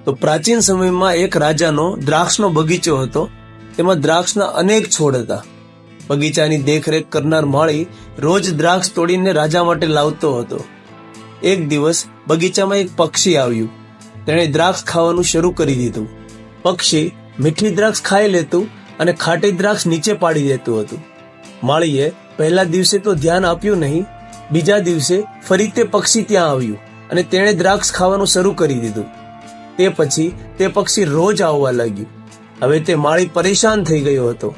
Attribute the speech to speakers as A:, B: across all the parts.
A: તો પ્રાચીન સમયમાં એક રાજાનો દ્રાક્ષનો બગીચો હતો. તેમાં દ્રાક્ષના અનેક છોડ હતા. બગીચાની દેખરેખ કરનાર માળી રોજ દ્રાક્ષ તોડીને રાજા માટે લાવતો હતો. એક દિવસ બગીચામાં એક પક્ષી આવ્યું. તેણે દ્રાક્ષ ખાવાનું શરૂ કરી દીધું. પક્ષી મીઠી દ્રાક્ષ ખાઈ લેતું અને ખાટી દ્રાક્ષ નીચે પાડી દેતું હતું. માળીએ પહેલા દિવસે તો ધ્યાન આપ્યું નહીં. બીજા દિવસે ફરી તે પક્ષી ત્યાં આવ્યું અને તેણે દ્રાક્ષ ખાવાનું શરૂ કરી દીધું. તે પછી તે પક્ષી રોજ આવવા લાગ્યું. હવે તે માળી પરેશાન થઈ ગયો હતો.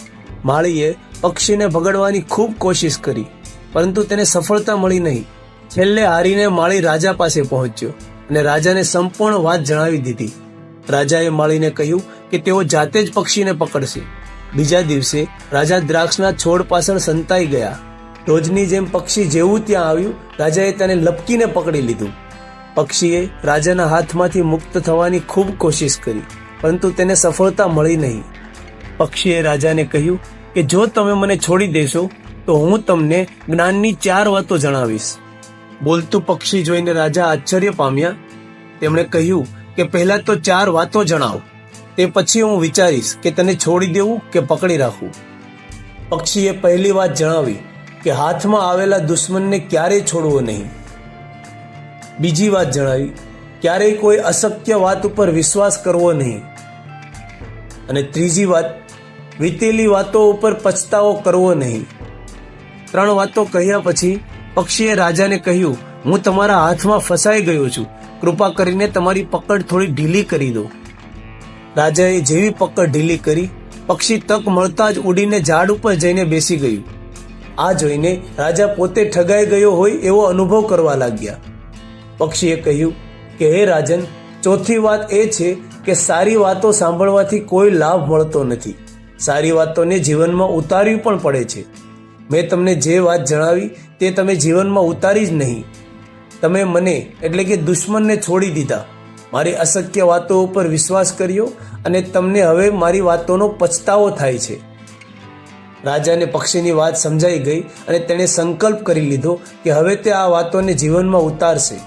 A: માળીએ પક્ષીને ભગાડવાની ખૂબ કોશિશ કરી, પરંતુ તેને સફળતા મળી નહીં. છેલ્લે હારીને માળી રાજા પાસે પહોંચ્યો અને રાજાને સંપૂર્ણ વાત જણાવી દીધી. રાજાએ માળીને કહ્યું કે તેઓ જાતે જ પક્ષીને પકડશે. બીજા દિવસે રાજા દ્રાક્ષના છોડ પાછળ સંતાઈ ગયા. રોજની જેમ પક્ષી જેવું ત્યાં આવ્યું, રાજાએ તેને લપકીને પકડી લીધું. પક્ષીએ રાજાના હાથમાંથી મુક્ત થવાની ખૂબ કોશિશ કરી, પરંતુ તેને સફળતા મળી નહીં. પક્ષીએ રાજાને કહ્યું કે જો તમે મને છોડી દેશો તો હું તમને જ્ઞાનની 4 વાતો જણાવીશ. બોલતું પક્ષી જોઈને રાજા આશ્ચર્ય પામ્યા. તેમણે કહ્યું કે પહેલા તો 4 વાતો જણાવ, તે પછી હું વિચારીશ કે તને છોડી દેવું કે પકડી રાખવું. પક્ષીએ પહેલી વાત જણાવી કે હાથમાં આવેલા દુશ્મનને ક્યારેય છોડવો નહીં. બીજી વાત જણાવી, ક્યારેય કોઈ અશક્ય વાત ઉપર વિશ્વાસ કરવો નહીં. અને ત્રીજી વાત, વીતેલી વાતો ઉપર પછતાવો કરવો નહીં. 3 વાતો કહ્યા પછી પક્ષીએ રાજાને કહ્યું, હું તમારા હાથમાં ફસાઈ ગયો છું. કૃપા કરીને તમારી પકડ થોડી ઢીલી કરી દો. રાજાએ જેવી પકડ ઢીલી કરી, પક્ષી તક મળતા જ ઉડીને ઝાડ ઉપર જઈને બેસી ગયું. આ જોઈને રાજા પોતે ઠગાઈ ગયો હોય એવો અનુભવ કરવા લાગ્યા. પક્ષીએ કહ્યું કે હે રાજન, ચોથી વાત એ છે કે સારી વાતો સાંભળવાથી કોઈ લાભ મળતો નથી. સારી વાતોને જીવનમાં ઉતારવી પણ પડે છે. મેં તમને જે વાત જણાવી તે તમે જીવનમાં ઉતારી જ નહીં. તમે મને એટલે કે દુશ્મનને છોડી દીધા, મારી અશક્ય વાતો ઉપર વિશ્વાસ કર્યો અને તમને હવે મારી વાતોનો પછતાવો થાય છે. રાજાને પક્ષીની વાત સમજાઈ ગઈ અને તેણે સંકલ્પ કરી લીધો કે હવે તે આ વાતોને જીવનમાં ઉતારશે.